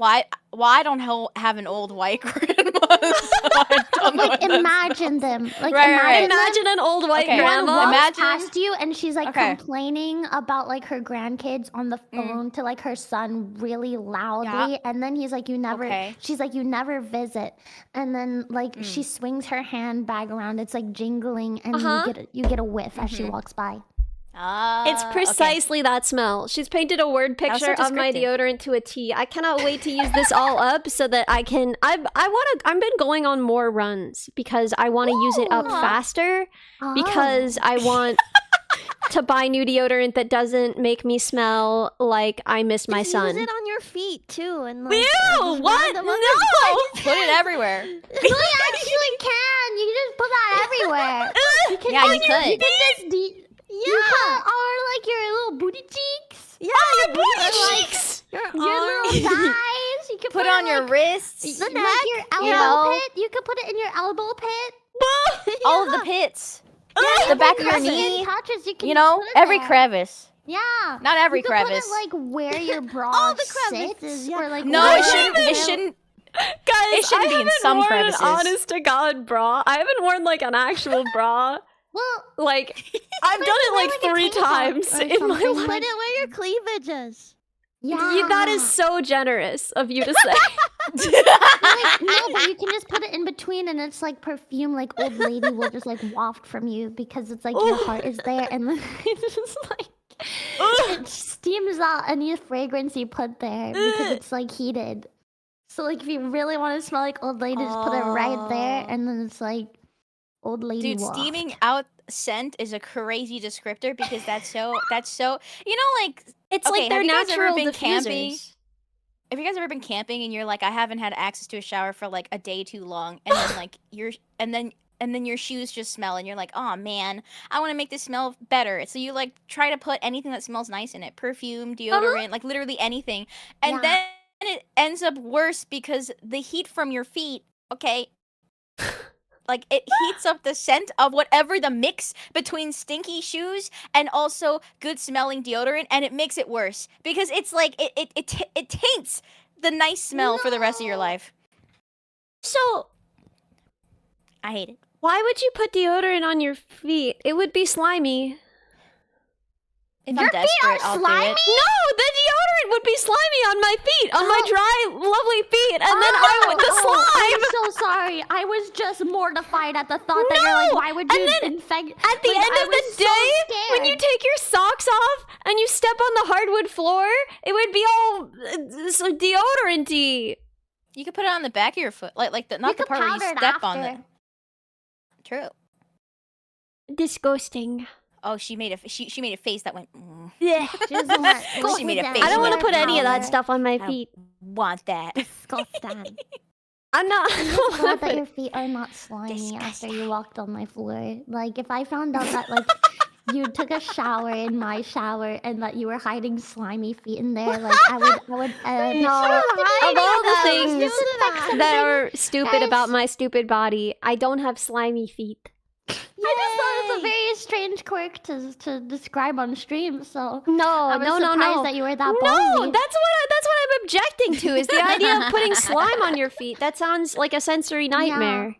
I don't have an old white grandma. So I don't know Like, what that's imagine them. Like, Right. Imagine an old white Okay. one grandma. walks Imagine- past you and she's like Okay. complaining about like her grandkids on the phone to like her son really loudly, and then he's like, Okay. she's like, you never visit, and then like she swings her handbag around, it's like jingling, and you get a whiff as she walks by. It's precisely that smell. She's painted a word was so picture of my descriptive. deodorant to a T. I cannot wait to use this all up so that I can. I've been going on more runs because I want to use it up faster because I want to buy new deodorant that doesn't make me smell like I miss my son. Use it on your feet too, and like, Ew! What? No! Put it everywhere. You actually can. You can just put that everywhere. You could, Yeah, you could. You could just you put on like your little booty cheeks. Yeah, your booty cheeks! Your little thighs. You could Put it on your like, wrists. like neck, your elbow know? pit. You could put it in your elbow pit. All of the pits. Yeah, The back of your crevice knee. touches. You can You just know, put it every there. crevice. Yeah. Not every you crevice. Could put it like where your bra All the sits, crevices, yeah. or like No, where it shouldn't. your- It shouldn't. Guys, It shouldn't I be in haven't some worn crevices. an honest to God bra. I haven't worn like an actual bra. Well, Like, I've done it like like a 3 tank top times or in my something, life. put it where your cleavage is. yeah. That is so generous of you to say. Like, no, but you can just put it in between, and it's like perfume. Like old lady will just like waft from you because it's like your heart is there, and then it's just like it steams out any fragrance you put there because it's like heated. So like if you really want to smell like old lady, just put it right there, and then it's like old lady. Dude, waft. steaming out scent is a crazy descriptor because that's so. You know, like It's Okay, like they're have you guys ever natural been camping? diffusers. Have you guys ever been camping and you're like, I haven't had access to a shower for like a day too long, and then like and then your shoes just smell, and you're like, oh man, I want to make this smell better. So you like try to put anything that smells nice in it, perfume, deodorant, like literally anything, and Yeah. then it ends up worse because the heat from your feet, okay, like it heats up the scent of whatever the mix between stinky shoes and also good smelling deodorant, and it makes it worse because it's like it taints the nice smell for the rest of your life. So, I hate it. why would you put deodorant on your feet? It would be slimy. If Your I'm feet desperate, are I'll slimy? do it. No, the deodorant would be slimy on my feet, on my dry, lovely feet, and then I would the slime. I'm so sorry. I was just mortified at the thought that you're like, No! why would And you then infect? At the like, end I of the was so day, when you scared. take your socks off and you step on the hardwood floor, it would be all so deodorant-y. You could put it on the back of your foot, like the You not the could part where you powder it step on the. after. True. Disgusting. Oh, she made a face that went. Mm, Yeah. She doesn't want- She made a doesn't face. I don't want to with put any of that powder. stuff on my I feet. want that. Disgusting. I'm not. I'm just glad that your feet are not slimy after you walked on my floor. Like, if I found out that, like, you took a shower in my shower and that you were hiding slimy feet in there, like, I would, No, of hiding all the them. things Disinfect that something. are stupid Guys. about my stupid body, I don't have slimy feet. I just thought it's a very strange quirk to describe on stream, so No, I was no, surprised that you were that No, ballsy. that's what I'm objecting to is the idea of putting slime on your feet. That sounds like a sensory nightmare.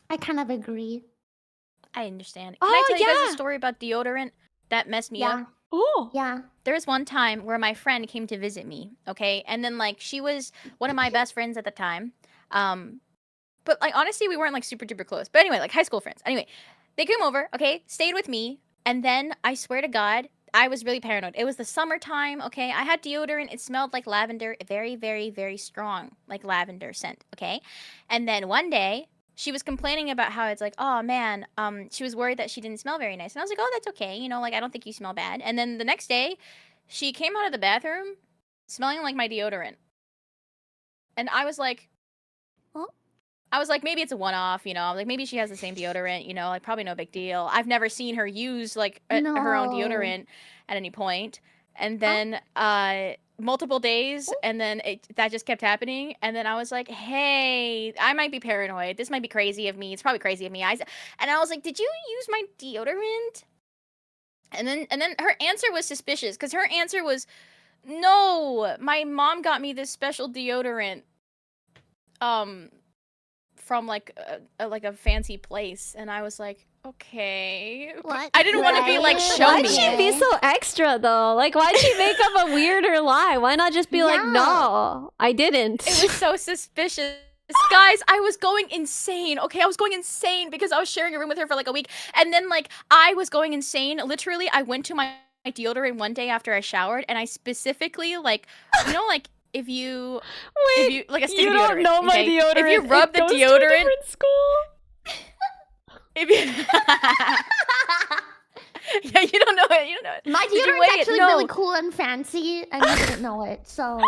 I kind of agree. I understand. Can I Oh, tell you guys yeah. a story about deodorant that messed me Yeah. up? Oh. Yeah. There was one time where my friend came to visit me, okay? And then like she was one of my best friends at the time. But like honestly, we weren't like super duper close. But anyway, like high school friends. Anyway, they came over, okay, stayed with me, and then I swear to God, I was really paranoid. It was the summertime, okay? I had deodorant. It smelled like lavender, very, very, very strong, like lavender scent, okay? And then one day, she was complaining about how it's like, oh man, she was worried that she didn't smell very nice. And I was like, oh, that's okay. You know, like I don't think you smell bad. And then the next day, she came out of the bathroom smelling like my deodorant. And I was like, maybe it's a one-off, you know, like maybe she has the same deodorant, you know, like probably no big deal. I've never seen her use like her own No. deodorant at any point. And then multiple days, and then that just kept happening. And then I was like, hey, I might be paranoid. This might be crazy of me. It's probably crazy of me. And I was like, did you use my deodorant? And then her answer was suspicious because her answer was, No, my mom got me this special deodorant. From like a fancy place, and I was like, okay. What? I didn't want to be like, Right? show Why'd me. she be so extra though? Like, why'd she make up a weirder lie? Why not just be like, Yeah. no, I didn't? It was so suspicious. Guys, I was going insane. Okay, I was going insane because I was sharing a room with her for like a week, and then like I was going insane. Literally, I went to my deodorant one day after I showered, and I specifically like, like if you like a stick you of don't deodorant, know my okay? deodorant. If you rub the goes to a deodorant, different school. if you yeah, you don't know it. You don't know it. My Did you deodorant's wait? actually No. really cool and fancy, and you didn't know it, so...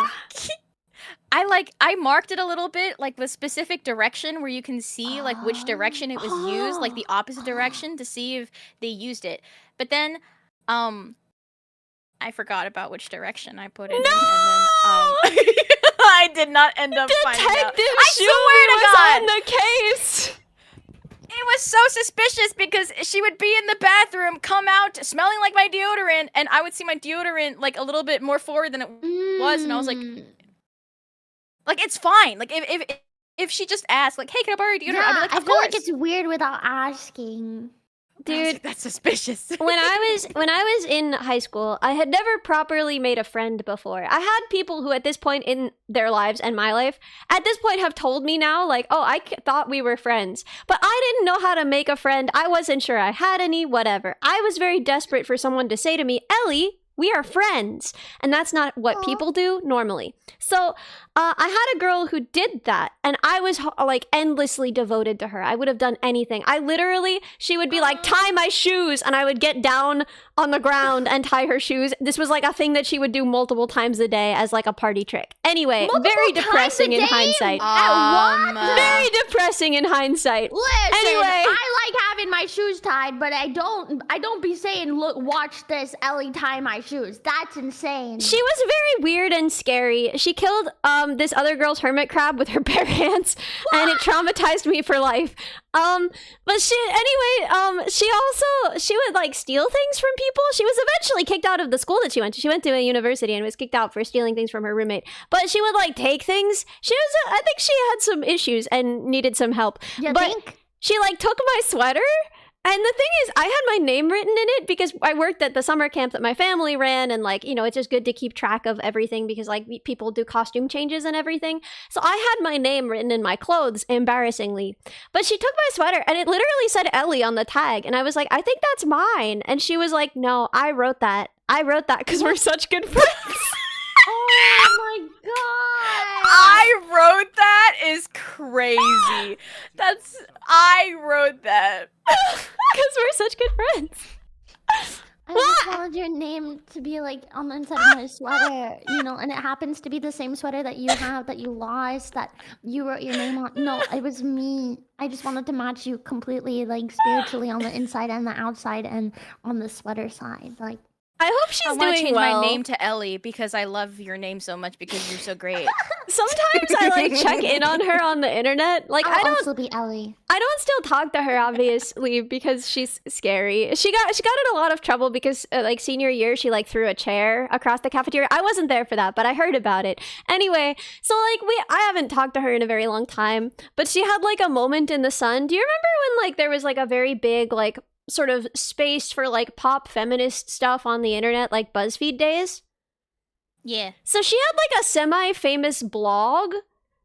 I marked it a little bit, like the specific direction where you can see like which direction it was used, like the opposite direction to see if they used it. But then, I forgot about which direction I put it in, and then I did not end up finding out. Detective I Shui swear to was God! on the case. It was so suspicious because she would be in the bathroom, come out smelling like my deodorant, and I would see my deodorant like a little bit more forward than it was, and I was like, it's fine. Like if she just asked, like, hey, can I borrow your deodorant? I'd be Yeah, like, I of feel course. like it's weird without asking. I was Dude, like, that's suspicious. when I was in high school, I had never properly made a friend before. I had people who at this point in their lives and my life at this point have told me now like, "Oh, thought we were friends." But I didn't know how to make a friend. I wasn't sure I had any, whatever. I was very desperate for someone to say to me, "Ellie, we are friends." And that's not what people do normally. So I had a girl who did that, and I was like endlessly devoted to her. I would have done anything. She would be like, tie my shoes, and I would get down on the ground and tie her shoes. This was like a thing that she would do multiple times a day as like a party trick. Anyway, very depressing in hindsight. Very depressing in hindsight. Listen, Anyway. I like having my shoes tied, but I don't be saying, look, watch this, Ellie tie my shoes. That's insane. She was very weird and scary. She killed this other girl's hermit crab with her bare hands, and it traumatized me for life. But she would like steal things from people. She was eventually kicked out of the school that she went to. She went to a university and was kicked out for stealing things from her roommate. But she would like take things. I think she had some issues and needed some help. You but think? she like took my sweater. And the thing is, I had my name written in it because I worked at the summer camp that my family ran, and like, it's just good to keep track of everything because like people do costume changes and everything. So I had my name written in my clothes, embarrassingly. But she took my sweater and it literally said Ellie on the tag, and I was like, I think that's mine. And she was like, no, I wrote that because we're such good friends. Oh my god! I wrote that is crazy. I wrote that. Because we're such good friends. I just wanted your name to be like on the inside of my sweater, and it happens to be the same sweater that you have that you lost, that you wrote your name on. No, it was me. I just wanted to match you completely, like spiritually on the inside and the outside and on the sweater side. Like, I hope she's I want to doing change well. my name to Ellie because I love your name so much because you're so great. Sometimes I like check in on her on the internet. Like I'll also be Ellie. I don't still talk to her obviously because she's scary. She got in a lot of trouble because like senior year she like threw a chair across the cafeteria. I wasn't there for that, but I heard about it. Anyway, so like I haven't talked to her in a very long time, but she had like a moment in the sun. Do you remember when like there was like a very big like sort of space for like pop feminist stuff on the internet, like BuzzFeed days? Yeah. So she had like a semi-famous blog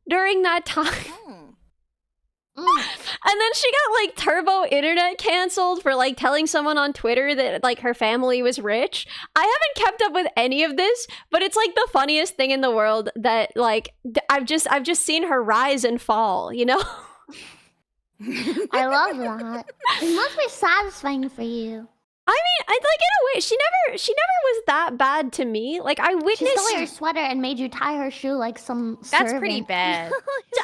during that time. And then she got like turbo internet canceled for like telling someone on Twitter that like her family was rich. I haven't kept up with any of this, but it's like the funniest thing in the world that like I've just seen her rise and fall, I love that. It must be satisfying for you. I mean, I like in a way, she never was that bad to me. Like I She witnessed. stole your sweater and made you tie her shoe like some That's pretty servant. bad.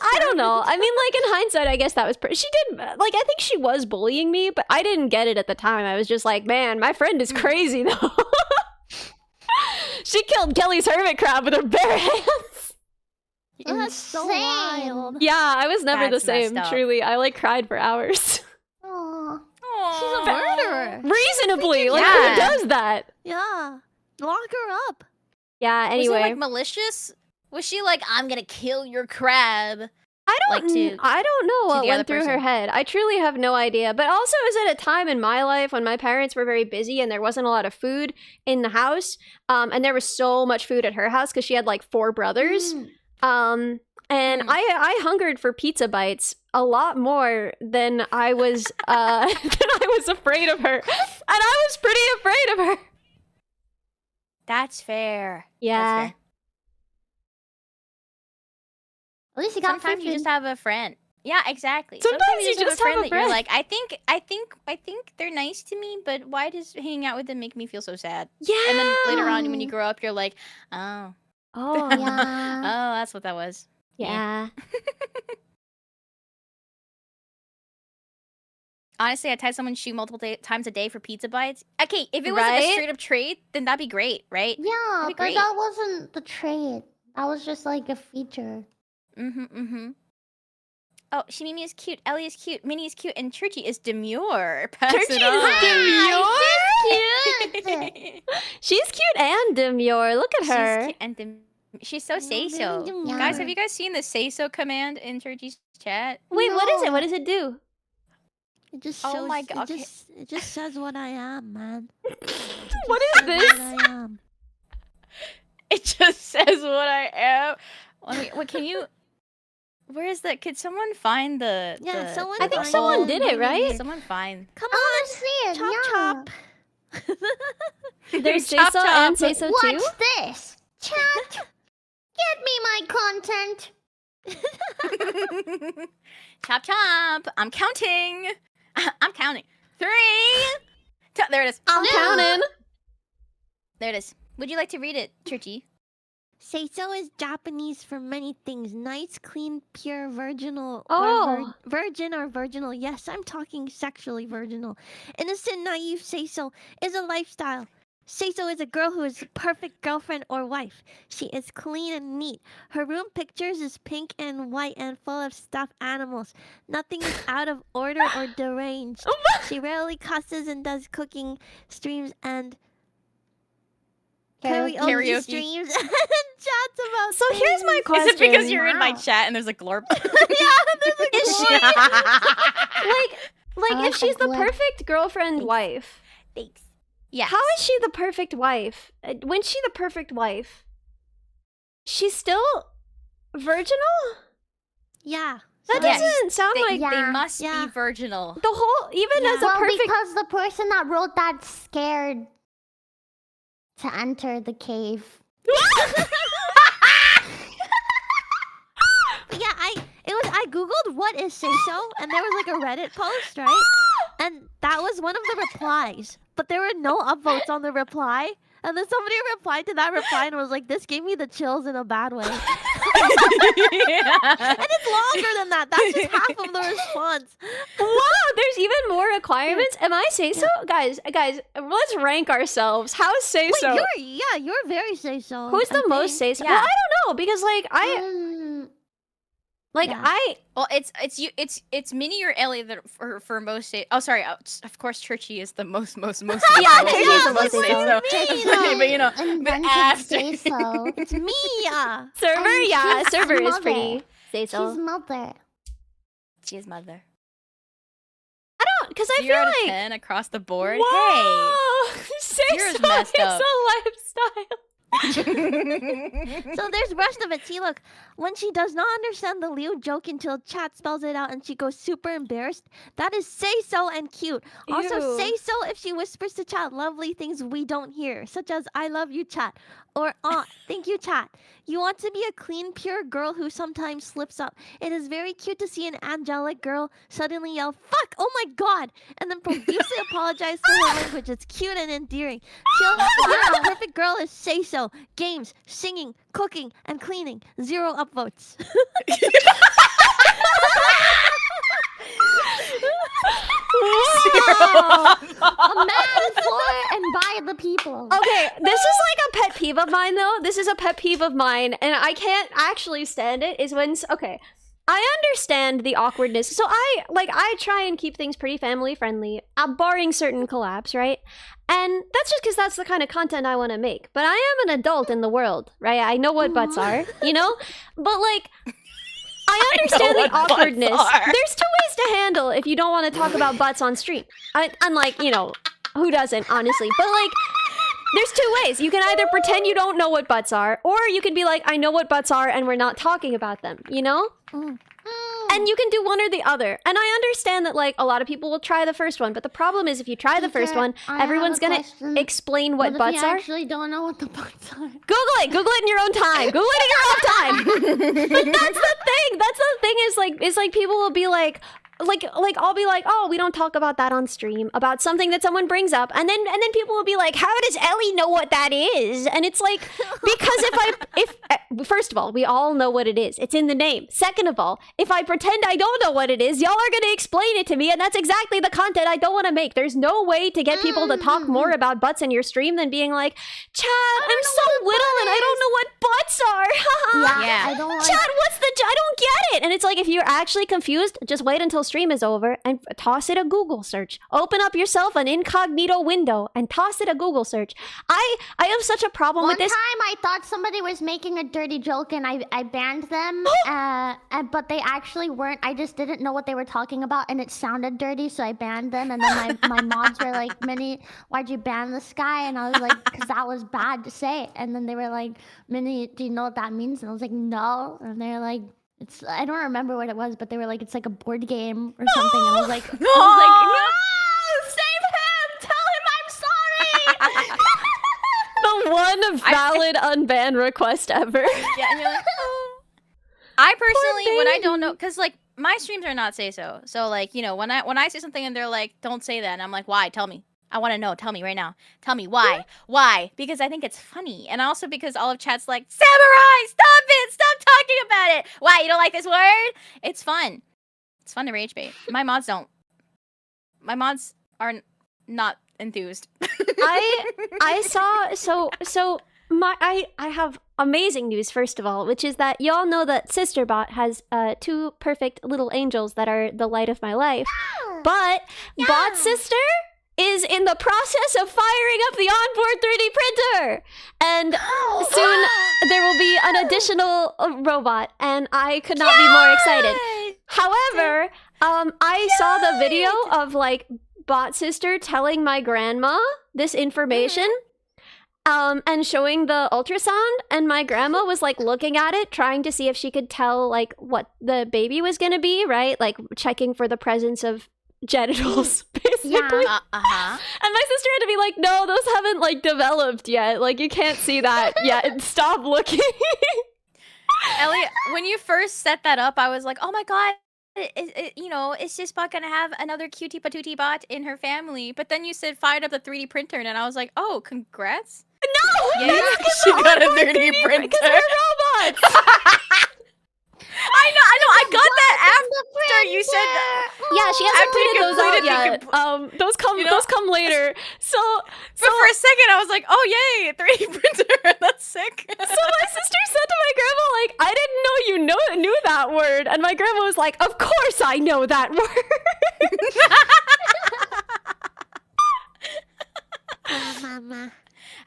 I don't know. I mean, like in hindsight, I guess that was pretty. She did like I think she was bullying me, but I didn't get it at the time. I was just like, man, my friend is crazy though. She killed Kelly's hermit crab with her bare hands. That's so Insane. wild. Yeah, I was never That's the same. messed up. Truly, I like cried for hours. Aw. She's a murderer. Reasonably, like Yeah. who does that? Yeah. Lock her up. Yeah, Was it anyway. like malicious? Was she like, I'm gonna kill your crab? I don't know what the went other through her person. head. I truly have no idea. But also, it was at a time in my life when my parents were very busy and there wasn't a lot of food in the house. And there was so much food at her house because she had like 4 brothers. And I hungered for pizza bites a lot more than I was afraid of her. And I was pretty afraid of her. That's fair. Yeah. That's fair. At least you got Sometimes you food. just have a friend. Yeah, exactly. Sometimes you just have a that friend. you're like, I think they're nice to me, but why does hanging out with them make me feel so sad? Yeah. And then later on, when you grow up, you're like, oh, Oh. Yeah. oh, that's what that was. Yeah. Honestly, I'd have someone shoot multiple times a day for pizza bites. Okay, if it was like a Right? straight up trade, then that'd be great, right? Yeah, That'd be but great. that wasn't the trade. That was just like a feature. Oh, Shimimi is cute. Ellie is cute. Minnie is cute, and Churchy is demure. Pass Churchy it is on. She's cute. She's cute and demure. Look at her. She's cute and she's so say-so. Yeah. Guys, have you guys seen the say-so command in Churchy's chat? Wait, what is it? No. What does it do? It just Oh shows. my God, okay. It just says what I am, man. What is Says this? What I am. It just says what I am. What can you? Where is that? Could someone find the? Yeah, someone I think find someone it. did it, right? Someone find. Come I on, want to see it. chop yeah. chop. There's say Chop so chop. and say so too. What's this? Chat. Get me my content. Chop chop. I'm counting. I'm counting. 3. There it is. I'm counting. There it is. Would you like to read it, Churchy? Seiso is Japanese for many things. Nice, clean, pure, virginal, Oh. or virgin or virginal. Yes, I'm talking sexually virginal. Innocent, naive Seiso is a lifestyle. Seiso is a girl who is the perfect girlfriend or wife. She is clean and neat. Her room pictures is pink and white and full of stuffed animals. Nothing is out of order or deranged. She rarely cusses and does cooking streams and karaoke streams and chats about So here's my things. question. Is it because you're in my Wow. chat and there's a glorp? There's a Is glorp. like if a she's the glib. perfect girlfriend wife, Thanks. Yeah. how is she the perfect wife? When she the perfect wife, she's still virginal? Yeah. That Yes. doesn't sound They, like Yeah. they must Yeah. be virginal. the whole. Even Yeah. as a Well, perfect. because the person that wrote that scared to enter the cave. Yeah, I googled what is Seiso and there was like a Reddit post, right? And that was one of the replies. But there were no upvotes on the reply. And then somebody replied to that reply and was like, this gave me the chills in a bad way. And it's longer than that. That's just half of the response. Wow, there's even more requirements. Am I say so, guys? Let's rank ourselves. How's say Wait, so? you're very Seiso. Who's the most say so? Yeah. Well, I don't know because Yeah. Well, it's Minnie or Ellie that for most say. Oh, sorry. Of course, Churchy is the most. Yeah, Churchy's the most say say-so. But you know, but Invented after. say-so. It's me. server, And yeah, she's server is mother. pretty say She's so. mother. She is mother. I don't because I 0 feel out of like 10 across the board. whoa, say Zero's so messed is up. a lifestyle. So there's rest of it. See, look, when she does not understand the Liu joke until chat spells it out and she goes super embarrassed, that is say so and cute. Also, Ew. say so if she whispers to chat lovely things we don't hear, such as I love you, chat, or thank you, chat. You want to be a clean, pure girl who sometimes slips up. It is very cute to see an angelic girl suddenly yell, fuck, oh my god, and then profusely apologize for her language. It's cute and endearing. The perfect girl is say so. Games, singing, cooking, and cleaning. 0 upvotes. Wow. A man for and by the people. Okay, this is like a pet peeve of mine though. This is a pet peeve of mine, and I can't actually stand it. Is when okay, I understand the awkwardness. So I try and keep things pretty family friendly, barring certain collabs, right? And that's just because that's the kind of content I want to make. But I am an adult in the world, right? I know what butts are, you know? But like, I understand the awkwardness. There's 2 ways to handle if you don't want to talk about butts on stream. Unlike, you know, who doesn't, honestly? But like, there's 2 ways. You can either pretend you don't know what butts are, or you can be like, I know what butts are and we're not talking about them, you know? And you can do one or the other. And I understand that, like, a lot of people will try the first one, but the problem is if you try the first one, everyone's gonna explain what butts are. I actually don't know what the butts are. Google it in your own time. Google it in your own time. But that's the thing. That's the thing is like people will be like I'll be like, oh, we don't talk about that on stream, about something that someone brings up, and then people will be like, how does Ellie know what that is? And it's like, because if first of all, we all know what it is. It's in the name. Second of all, if I pretend I don't know what it is, y'all are gonna explain it to me, and that's exactly the content I don't want to make. There's no way to get people to talk more about butts in your stream than being like, chat, I'm so little and I don't know what butts are. Yeah. I don't like... Chat, I don't get it. And it's like, if you're actually confused, just wait until stream is over and toss it a Google search. Open up yourself an incognito window and toss it a Google search. I have such a problem with this. One time I thought somebody was making a dirty joke and I banned them, but they actually weren't. I just didn't know what they were talking about and it sounded dirty, so I banned them. And then my mods were like, Minnie, why'd you ban this guy? And I was like, because that was bad to say. And then they were like, Minnie, do you know what that means? And I was like, no. And they're like, I don't remember what it was, but they were like, it's like a board game or something. And I was like, no, save him! Tell him I'm sorry! The one valid unban request ever. Yeah, and you're like, I personally, when I don't know, because like my streams are not say so. So like, you know, when I say something and they're like, don't say that, and I'm like, why? Tell me. I want to know. Tell me right now. Tell me why. Why? Because I think it's funny. And also because all of chat's like, Samurai, stop it. Stop talking about it. Why? You don't like this word? It's fun. It's fun to rage bait. My mods don't. My mods are not enthused. I saw, I have amazing news, first of all, which is that y'all know that SisterBot has 2 perfect little angels that are the light of my life. But Bot Sister is in the process of firing up the onboard 3D printer. And soon there will be an additional robot, and I could not be more excited. However, I saw the video of like Bot Sister telling my grandma this information. And showing the ultrasound, and my grandma was like looking at it, trying to see if she could tell like what the baby was gonna be, right? Like checking for the presence of genitals, basically. Yeah. And my sister had to be like, no, those haven't like developed yet. Like you can't see that yet. Stop looking. Ellie, when you first set that up, I was like, oh my god. You know, is this bot gonna have another cutie patootie bot in her family? But then you said fired up the 3D printer, and I was like, oh, congrats. No! Yeah, she got a 3D printer. Because they're robots! I know, I got that after you said that. Yeah, she hasn't After you tweeted those out completed yet. Those come later. So but for a second, I was like, oh, yay, 3D printer. That's sick. So my sister said to my grandma, like, I didn't know you knew that word. And my grandma was like, of course I know that word. Mama.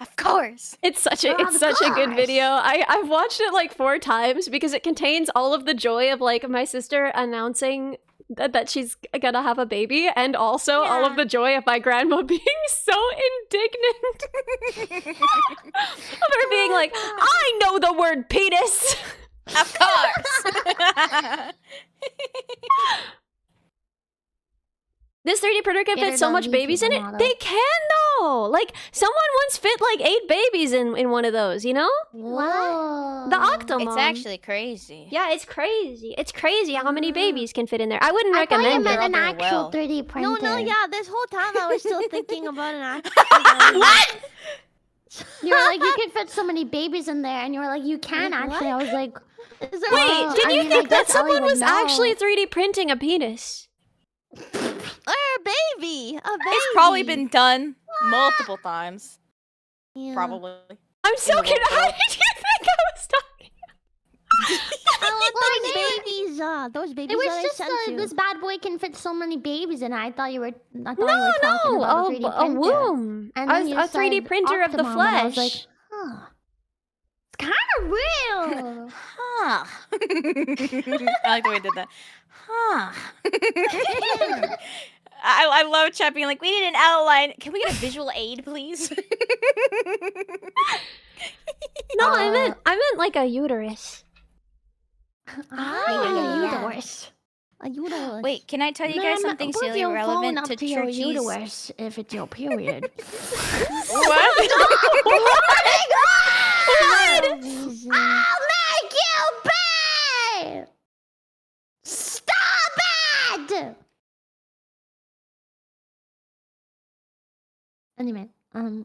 Of course. It's such a good video. I've watched it like 4 times because it contains all of the joy of like my sister announcing that she's gonna have a baby, and also all of the joy of my grandma being so indignant. Of her being like, I know the word penis. Of course. This 3D printer can fit so much babies in it. They can though. Like someone once fit like 8 babies in one of those, you know? Whoa. The Octomom. It's actually crazy. Yeah, it's crazy. It's crazy how many babies can fit in there. I wouldn't recommend I it. thought you meant an actual 3D printer. No, yeah, this whole time I was still thinking about an actual What? You were like, you can fit so many babiys in there, and you were like, you can actually. I was like, wait, did you think that someone was actually 3D printing a penis? a baby. It's probably been done multiple times. Yeah. Probably. I'm so curious. How did you think I was talking? I look like babies. Yeah, those babies It was that I just sent you. this bad boy can fit so many babies in it. I thought you were No, talking no, about a 3D a printer. womb. And A, then you a 3D said printer of the Optimum, and I was flesh. like, huh. It's kind of real. Huh. I like the way I did that. Huh. I love chat being like, we need an outline. Can we get a visual aid, please? No, I meant like a uterus. Uterus. A uterus. Wait, can I tell you guys something put silly your relevant phone to up to your Churchy's? uterus if it's your period. What? Oh my god! Amazing. I'll make you pay! Stop it! Anyway, I'm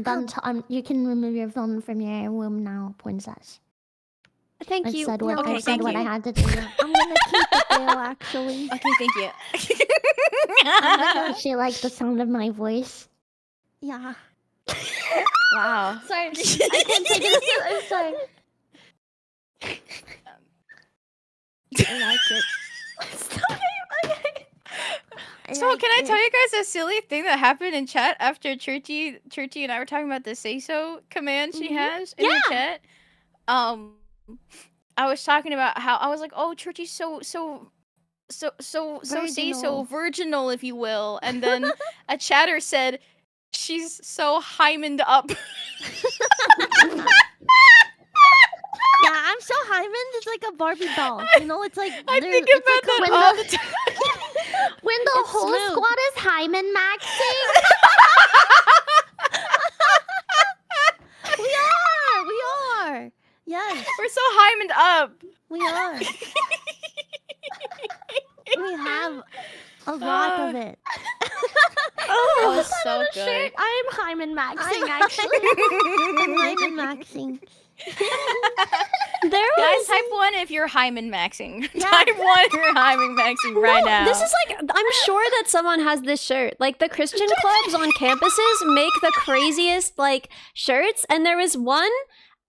done. You can remove your phone from your room now, princess. Thank I you. said what, Okay, I said thank what I you. had to do. I'm gonna keep it there, actually. Okay, thank you. She liked the sound of my voice. Yeah. Wow. Sorry, I can't take it. I'm sorry. I like it. So can I tell you guys a silly thing that happened in chat after Churchy and I were talking about the say so command she has in her chat? I was talking about how I was like, oh, Churchy's so say so virginal, if you will, and then a chatter said she's so hymened up. Yeah, I'm so hymen. It's like a Barbie doll. You know, it's like I there- think it's about like that a- all the time. When the It's whole smooth. squad is hymen maxing. We are. Yes, We're so hymened up. we are. We have a lot of it. That was so good. Shirt, I am hymen maxing actually. I'm hymen maxing. There Guys, was type 1 if you're hymen maxing. Yeah. Type 1 if you're hymen maxing right now. This is like, I'm sure that someone has this shirt. Like, the Christian clubs on campuses make the craziest, like, shirts. And there was one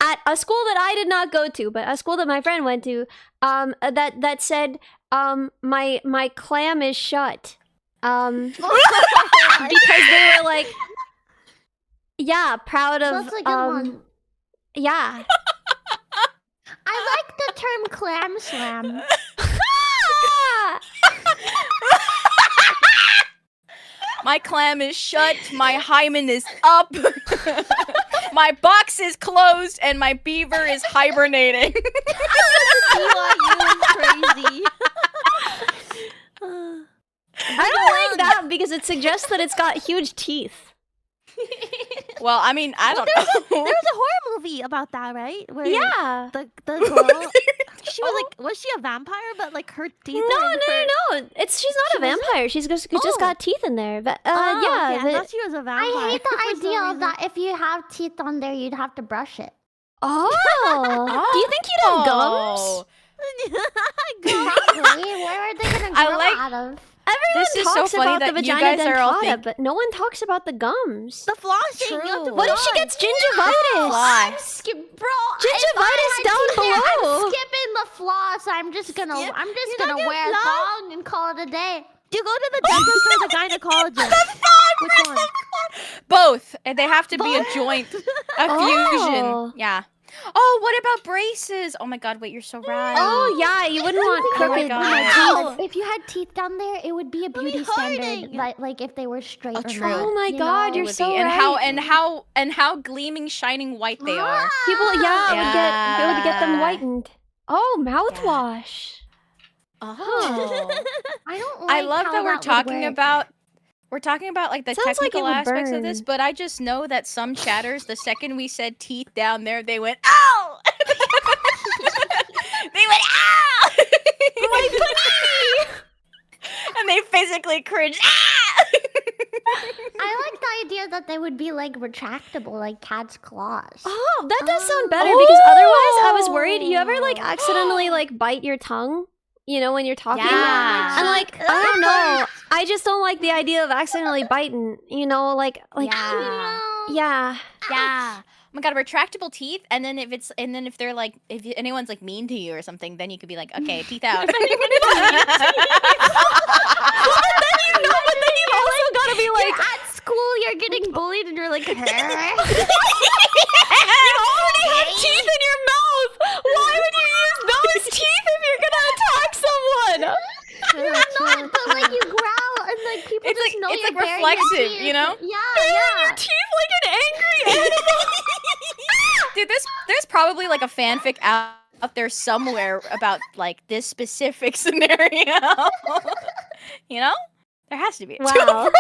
at a school that I did not go to, but a school that my friend went to, that said, my clam is shut. Because they were like, yeah, proud of, That's a good one. yeah. I like the term clam slam. My clam is shut, my hymen is up, my box is closed, and my beaver is hibernating. BYU is crazy. I don't like that because it suggests that it's got huge teeth. Well, I mean, I don't know. There was a horror movie about that, right? Where Yeah. the girl, she was like, was she a vampire? But like her teeth. No, were in her... no. She's not a vampire. She's just got teeth in there. But Oh, yeah. okay, I the- thought she was a vampire. I hate the for some idea reason. that if you have teeth on there, you'd have to brush it. Oh. Do you think you'd have gums? Probably. Where are they gonna I grow like- out of? Everyone This is so talks funny about that the you vagina guys are all dentata, but no one talks about the gums. The flossing. You have to True. What if she floss. gets gingivitis? Floss. Bro, Gingivitis down below. I'm skipping the floss. I'm just gonna Skip? I'm just You're not gonna gonna wear a floss? thong and call it a day. Do you go to the dentist or the gynecologist? Which one? Both. And they have to be a joint, a fusion. Oh. Yeah. Oh, what about braces? Oh my god, wait, you're so right. Oh yeah, you wouldn't want Oh my crooked. God. If you had teeth down there, it would be a beauty standard. hurting. Like if they were straight or true. not. Oh my you god, know? you're Would so be. And right. how gleaming, shining white they are. People, yeah, it would get them Yeah. whitened. Oh, mouthwash. Oh. I don't like I love how that we're would talking work. about like the Sounds like it technical would aspects of this, burn. but I just know that some chatters, the second we said teeth down there, they went ow. They went ow. And they physically cringed. Ah! I like the idea that they would be like retractable, like cat's claws. Oh, that does sound better because otherwise I was worried. You ever like accidentally like bite your tongue? You know, when you're talking? Yeah. And like, I don't know. I just don't like the idea of accidentally biting. You know, like Yeah. yeah. Yeah. my god, retractable teeth, and then if they're like, if anyone's like mean to you or something, then you could be like, okay, teeth out. But then you also gotta be like, You're at school, you're getting bullied, and you're like, you already have teeth in your mouth. Why would you use those teeth if you're gonna attack someone? but like you growl, and like people It's just know it's you're like baring your reflexive, teeth. you know? Yeah. Your teeth like an angry animal. Dude, there's probably like a fanfic out there somewhere about like this specific scenario. You know? There has to be. Wow. Two-pronged